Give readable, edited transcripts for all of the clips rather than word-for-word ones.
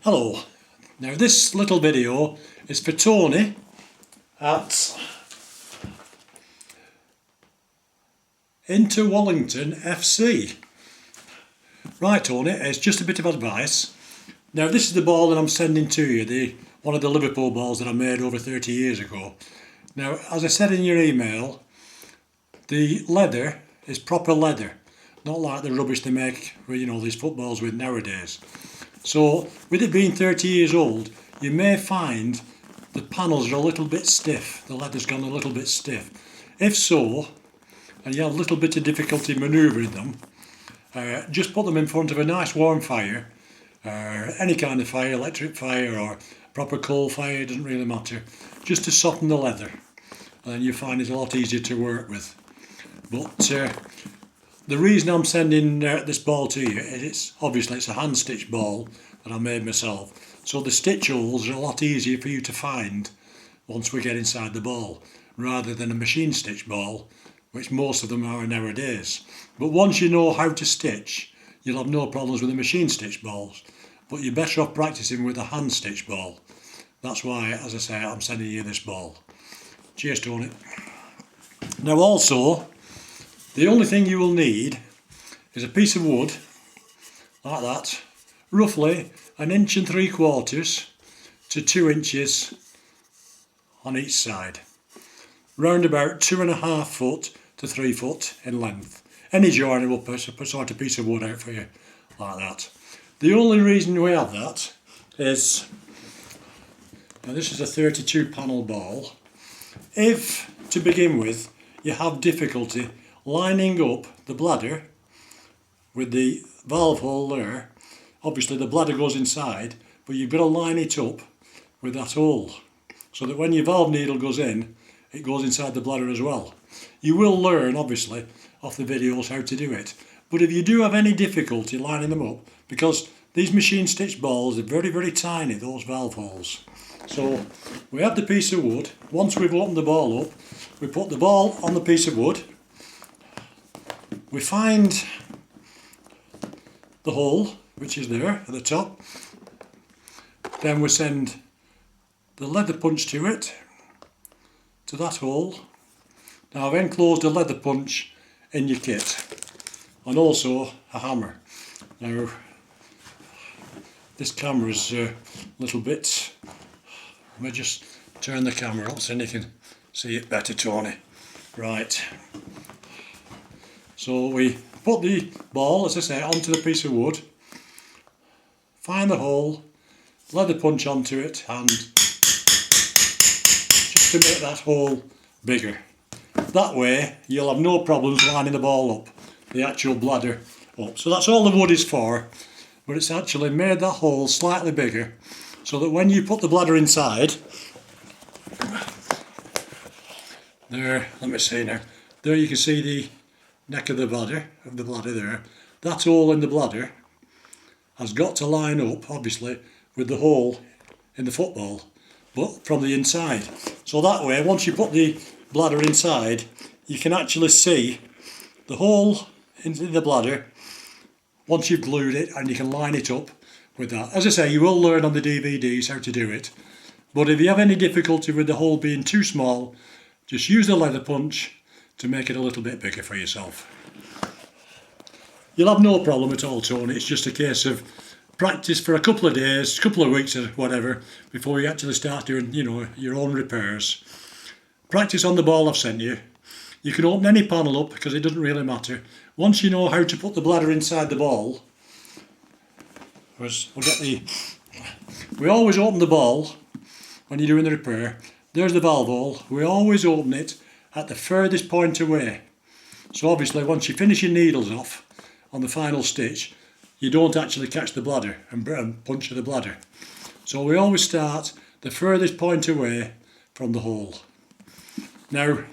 Hello. Now this little video is for Tony at Into Wallington FC. Right Tony, it's just a bit of advice. Now this is the ball that I'm sending to you, one of the Liverpool balls that I made over 30 years ago. Now as I said in your email, the leather is proper leather, not like the rubbish they make these footballs with nowadays. So with it being 30 years old, you may find the panels are a little bit stiff, the leather's gone a little bit stiff. If so, and you have a little bit of difficulty manoeuvring them, just put them in front of a nice warm fire, any kind of fire, electric fire or proper coal fire, it doesn't really matter, just to soften the leather, and then you find it's a lot easier to work with. But the reason I'm sending this ball to you is it's a hand stitched ball that I made myself, so the stitch holes are a lot easier for you to find once we get inside the ball, rather than a machine stitch ball, which most of them are nowadays. But once you know how to stitch, you'll have no problems with the machine stitch balls, but you're better off practicing with a hand stitch ball. That's why, as I say, I'm sending you this ball. Cheers Tony. Now also, the only thing you will need is a piece of wood, like that, roughly 1 3/4 to 2 inches on each side, round about 2.5 foot to 3 foot in length. Any joiner will put a sort of piece of wood out for you, like that. The only reason we have that is, now this is a 32 panel ball. If, to begin with, you have difficulty lining up the bladder with the valve hole there, obviously the bladder goes inside, but you've got to line it up with that hole, so that when your valve needle goes in, it goes inside the bladder as well. You will learn, obviously, off the videos how to do it, but if you do have any difficulty lining them up, because these machine stitch balls are very, very tiny, those valve holes. So we have the piece of wood. Once we've opened the ball up, we put the ball on the piece of wood. We find the hole, which is there at the top. Then we send the leather punch to it, to that hole. Now I've enclosed a leather punch in your kit, and also a hammer. Now this camera's a little bit, let me just turn the camera up so you can see it better, Tony. Right. So we put the ball, as I say, onto the piece of wood, find the hole, leather punch onto it, and just to make that hole bigger. That way you'll have no problems lining the ball up, the actual bladder up. So that's all the wood is for, but it's actually made that hole slightly bigger, so that when you put the bladder inside, there, let me see now, there you can see the neck of the bladder there. That hole in the bladder has got to line up, obviously, with the hole in the football, but from the inside. So that way, once you put the bladder inside, you can actually see the hole into the bladder once you've glued it, and you can line it up with that. As I say, you will learn on the DVDs how to do it, but if you have any difficulty with the hole being too small, just use the leather punch to make it a little bit bigger for yourself. You'll have no problem at all, Tony. It's just a case of practice for a couple of days, couple of weeks or whatever, before you actually start doing, your own repairs. Practice on the ball I've sent you. You can open any panel up because it doesn't really matter. Once you know how to put the bladder inside the ball, we always open the ball when you're doing the repair. There's the valve hole. We always open it at the furthest point away. So obviously once you finish your needles off on the final stitch, you don't actually catch the bladder and puncture the bladder. So we always start the furthest point away from the hole. Now,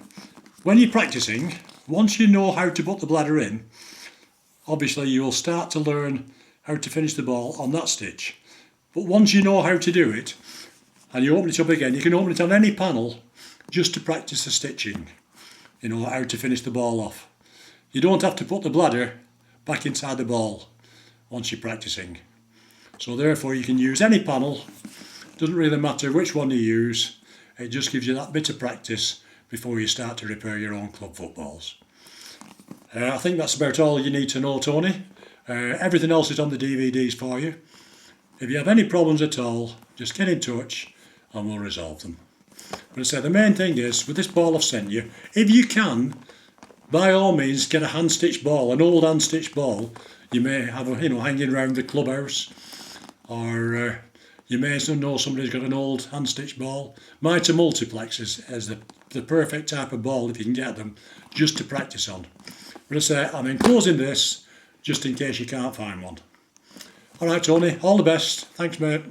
when you're practicing, once you know how to put the bladder in, obviously you will start to learn how to finish the ball on that stitch. But once you know how to do it, and you open it up again, you can open it on any panel just to practice the stitching, how to finish the ball off. You don't have to put the bladder back inside the ball once you're practicing. So therefore you can use any panel, doesn't really matter which one you use, it just gives you that bit of practice before you start to repair your own club footballs. I think that's about all you need to know, Tony. Everything else is on the DVDs for you. If you have any problems at all, just get in touch and we'll resolve them. But I say the main thing is, with this ball I've sent you, if you can, by all means get a hand-stitched ball, an old hand-stitched ball. You may have hanging around the clubhouse, or you may know somebody's got an old hand-stitched ball. Mitre Multiplex is the perfect type of ball if you can get them, just to practice on. But I say, I'm enclosing this just in case you can't find one. Alright Tony, all the best. Thanks mate.